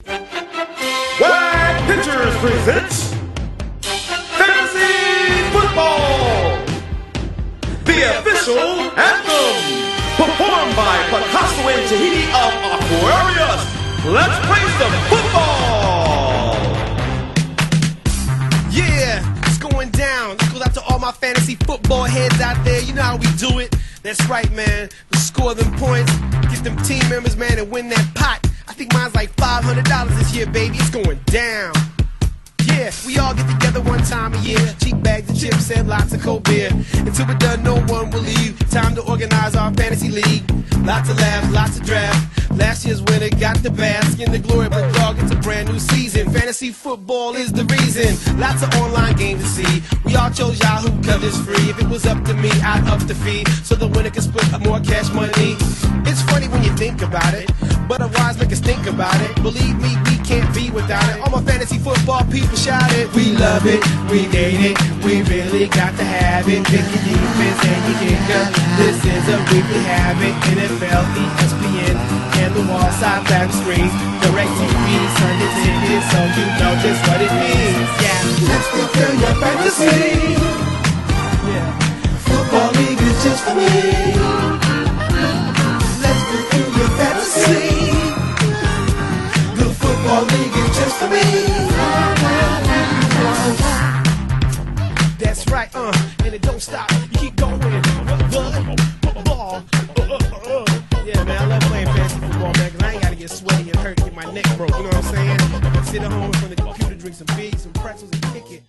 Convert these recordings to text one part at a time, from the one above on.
Wide Pictures presents Fantasy Football, the official anthem, performed by Picasso and Tahiti of Aquarius. Let's play some football! Yeah, it's going down. Let's go out to all my fantasy football heads out there. You know how we do it. That's right, man. We score them points, get them team members, man, and win that pot. I think mine's like $500 this year, baby. It's going down. Yeah, we all get together one time a year. Cheap bags of chips and lots of cold beer. Until we're done, no one will leave. Time to organize our fantasy league. Lots of laughs, lots of drafts. Last year's winner got the bask in the glory, but dog, it's a brand new season. Fantasy football is the reason. Lots of online games to see. We all chose Yahoo cause it's free. If it was up to me, I'd up the fee so the winner can split up more cash money. It's funny when you think about it, but a wise make us think about it. Believe me, we can't be without it. All my fantasy football people shout it. We love it, we need it, we really got to have it. Pick your defense and your kicker. This is a weekly habit. NFL, ESPN, and the wall side back screens. Direct TV, Sunday tickets, so you know just what it means. Yeah, let's fulfill your fantasy. Yeah, football league is just for me. Let's fulfill your fantasy. The football league is just for me. That's right, and it don't stop. You keep going. Football. Yeah, man, I love playing fantasy football, man, because I ain't got to get sweaty and hurt and get my neck broke. You know what I'm saying? I can sit at home in front of the computer, drink some beers, some pretzels, and kick it.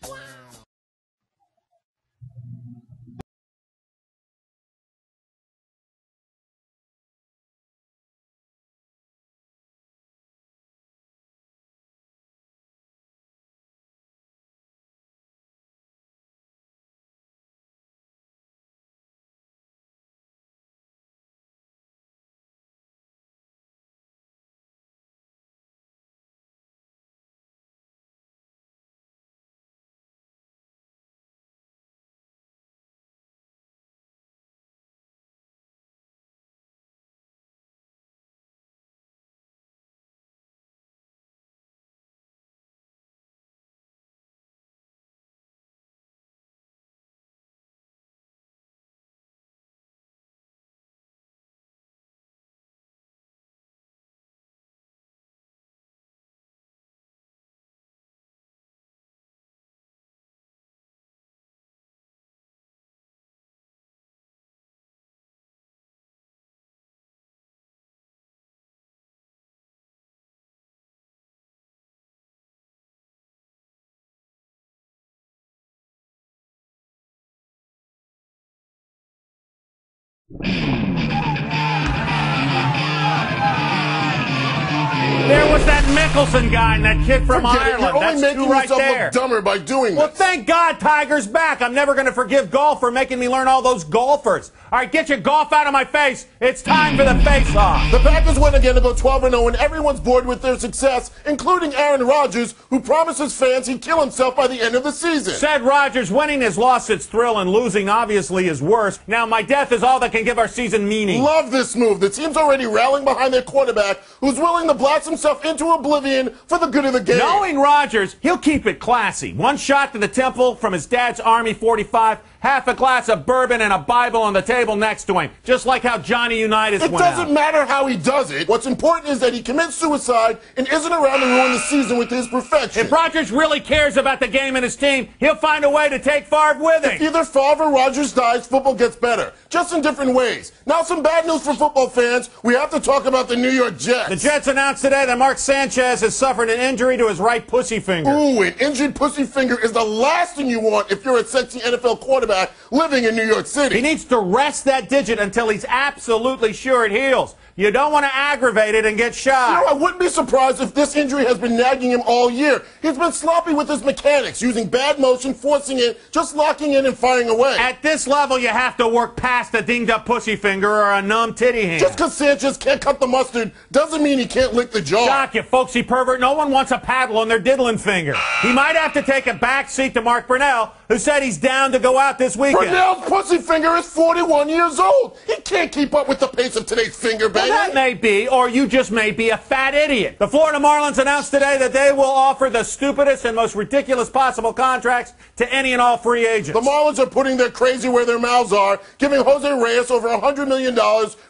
There was that Mickelson guy and that kid from Ireland. You're only That's making two right yourself there. look dumber by doing Well, this. thank God Tiger's back. I'm never going to forgive golf for making me learn all those golfers. All right, get your golf out of my face. It's time for the face-off. The Packers win again to go 12-0, and everyone's bored with their success, including Aaron Rodgers, who promises fans he'd kill himself by the end of the season. Said Rodgers, winning has lost its thrill and losing obviously is worse. Now my death is all that can give our season meaning. Love this move. The team's already rallying behind their quarterback, who's willing to blast himself into oblivion for the good of the game. Knowing Rodgers, he'll keep it classy. One shot to the temple from his dad's Army 45, half a glass of bourbon and a Bible on the table next to him, just like how Johnny Unitas went out. It doesn't matter how he does it. What's important is that he commits suicide and isn't around to ruin the season with his perfection. If Rodgers really cares about the game and his team, he'll find a way to take Favre with him. If either Favre or Rodgers dies, football gets better, just in different ways. Now some bad news for football fans. We have to talk about the New York Jets. The Jets announced today that Mark Sanchez has suffered an injury to his right pussy finger. Ooh, an injured pussy finger is the last thing you want if you're a sexy NFL quarterback living in New York City. He needs to rest that digit until he's absolutely sure it heals. You don't want to aggravate it and get shot. You know, I wouldn't be surprised if this injury has been nagging him all year. He's been sloppy with his mechanics, using bad motion, forcing it, just locking in and firing away. At this level, you have to work past a dinged-up pussy finger or a numb titty hand. Just because Sanchez can't cut the mustard doesn't mean he can't lick the jar. Doc, you folksy pervert, no one wants a paddle on their diddling finger. He might have to take a back seat to Mark Brunell, who said he's down to go out this weekend. Brunell's pussy finger is 41 years old. He can't keep up with the pace of today's finger banging. Well, that may be, or you just may be a fat idiot. The Florida Marlins announced today that they will offer the stupidest and most ridiculous possible contracts to any and all free agents. The Marlins are putting their crazy where their mouths are, giving Jose Reyes over $100 million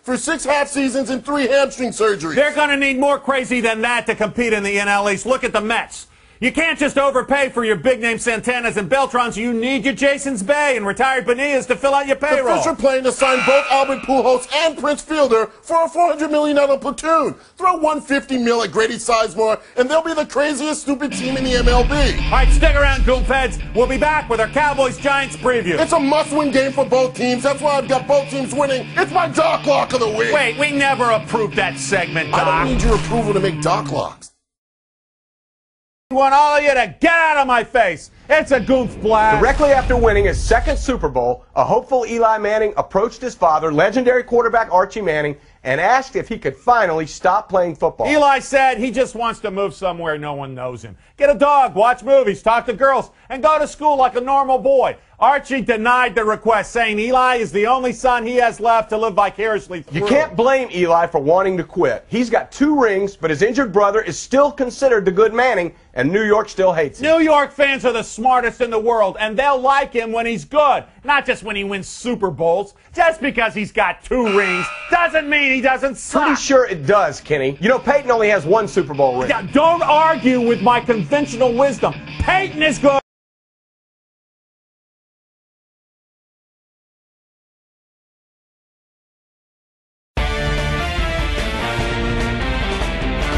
for 6 half seasons and 3 hamstring surgeries. They're going to need more crazy than that to compete in the NL East. Look at the Mets. You can't just overpay for your big-name Santanas and Beltrons. You need your Jasons Bay and retired Bonillas to fill out your payroll. The Fish are planning to sign both Albert Pujols and Prince Fielder for a $400 million platoon. Throw $150 million at Grady Sizemore, and they'll be the craziest stupid team in the MLB. All right, stick around, Goomfeds. We'll be back with our Cowboys-Giants preview. It's a must-win game for both teams. That's why I've got both teams winning. It's my Doc Lock of the week. Wait, we never approved that segment, Doc. I don't need your approval to make Doc Locks. I want all of you to get out of my face. It's a goof blast. Directly after winning his second Super Bowl, a hopeful Eli Manning approached his father, legendary quarterback Archie Manning, and asked if he could finally stop playing football. Eli said he just wants to move somewhere no one knows him. Get a dog, watch movies, talk to girls, and go to school like a normal boy. Archie denied the request, saying Eli is the only son he has left to live vicariously through. You can't blame Eli for wanting to quit. He's got 2 rings, but his injured brother is still considered the good Manning, and New York still hates him. New York fans are the smartest in the world, and they'll like him when he's good, not just when he wins Super Bowls. Just because he's got 2 rings doesn't mean he doesn't suck. Pretty sure it does, Kenny. You know, Peyton only has 1 Super Bowl ring. Yeah, don't argue with my conventional wisdom. Peyton is good.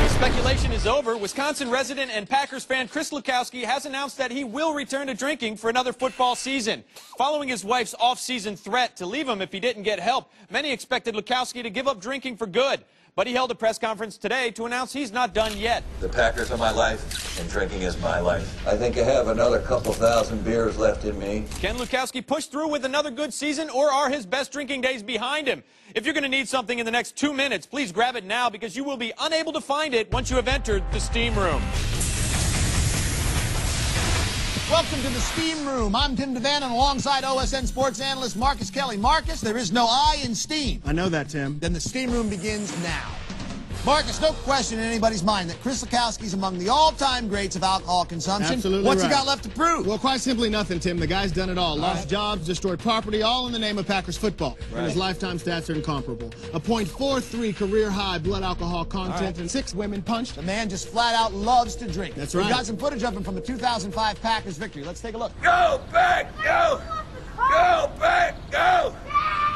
Speculation is over. Wisconsin resident and Packers fan Chris Lukowski has announced that he will return to drinking for another football season. Following his wife's off-season threat to leave him if he didn't get help, many expected Lukowski to give up drinking for good. But he held a press conference today to announce he's not done yet. The Packers are my life, and drinking is my life. I think I have another couple thousand beers left in me. Can Lukowski push through with another good season, or are his best drinking days behind him? If you're going to need something in the next 2 minutes, please grab it now, because you will be unable to find it once you have entered the steam room. Welcome to the Steam Room. I'm Tim Devan, and alongside OSN sports analyst Marcus Kelly. Marcus, there is no I in Steam. I know that, Tim. Then the Steam Room begins now. Marcus, no question in anybody's mind that Chris Lukowski is among the all-time greats of alcohol consumption. Absolutely What's right. he got left to prove? Well, quite simply nothing, Tim. The guy's done it all. Lost jobs, destroyed property, all in the name of Packers football. And his lifetime stats are incomparable. A .43 career-high blood alcohol content and 6 women punched. The man just flat out loves to drink. That's We've right. got some footage of him from the 2005 Packers victory. Let's take a look. Go back, go! Go back, go!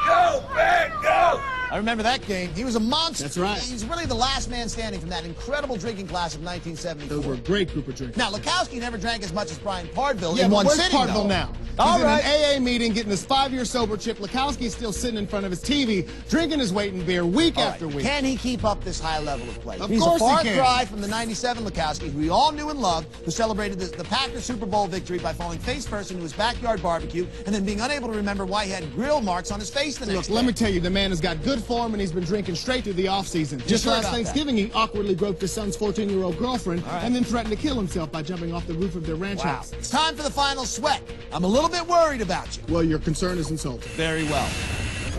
Go back, go! I remember that game. He was a monster. That's right. He's really the last man standing from that incredible drinking class of 1974. Those were a great group of drinkers. Now, Lukowski never drank as much as Brian Pardville Yeah, in but one where's sitting, Pardville though. now? All He's right. in an AA meeting getting his 5-year sober chip. Lukowski's still sitting in front of his TV, drinking his weight in beer week after week. Can he keep up this high level of play? Of He's course a far he can. cry from the 97 Lukowski, who we all knew and loved, who celebrated the Packers Super Bowl victory by falling face first into his backyard barbecue and then being unable to remember why he had grill marks on his face the next Look, let day. me tell you, the man has got good form, and he's been drinking straight through the offseason. Just sure last about Thanksgiving, he awkwardly groped his son's 14-year-old girlfriend and then threatened to kill himself by jumping off the roof of their ranch house. It's time for the final sweat. I'm a little bit worried about you. Well, your concern is insulting. Very well.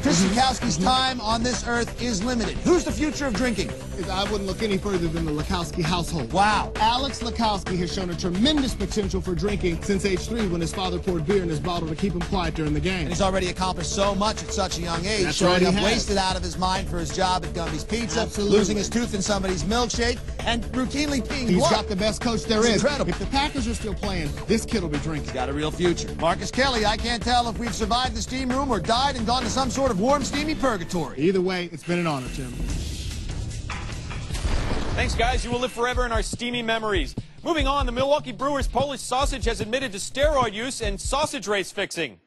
Chris Lukowski's time on this earth is limited. Who's the future of drinking? I wouldn't look any further than the Lukowski household. Wow. Alex Lukowski has shown a tremendous potential for drinking since age 3 when his father poured beer in his bottle to keep him quiet during the game. And he's already accomplished so much at such a young age. That's showing right, he up has. wasted out of his mind for his job at Gumby's Pizza, Absolutely. losing his tooth in somebody's milkshake, and routinely peeing He's blood. got the best coach there It's is. incredible. If the Packers are still playing, this kid will be drinking. Got a real future. Marcus Kelly, I can't tell if we've survived the steam room or died and gone to some sort of warm, steamy purgatory. Either way, it's been an honor, Tim. Thanks, guys. You will live forever in our steamy memories. Moving on, the Milwaukee Brewers Polish sausage has admitted to steroid use and sausage race fixing.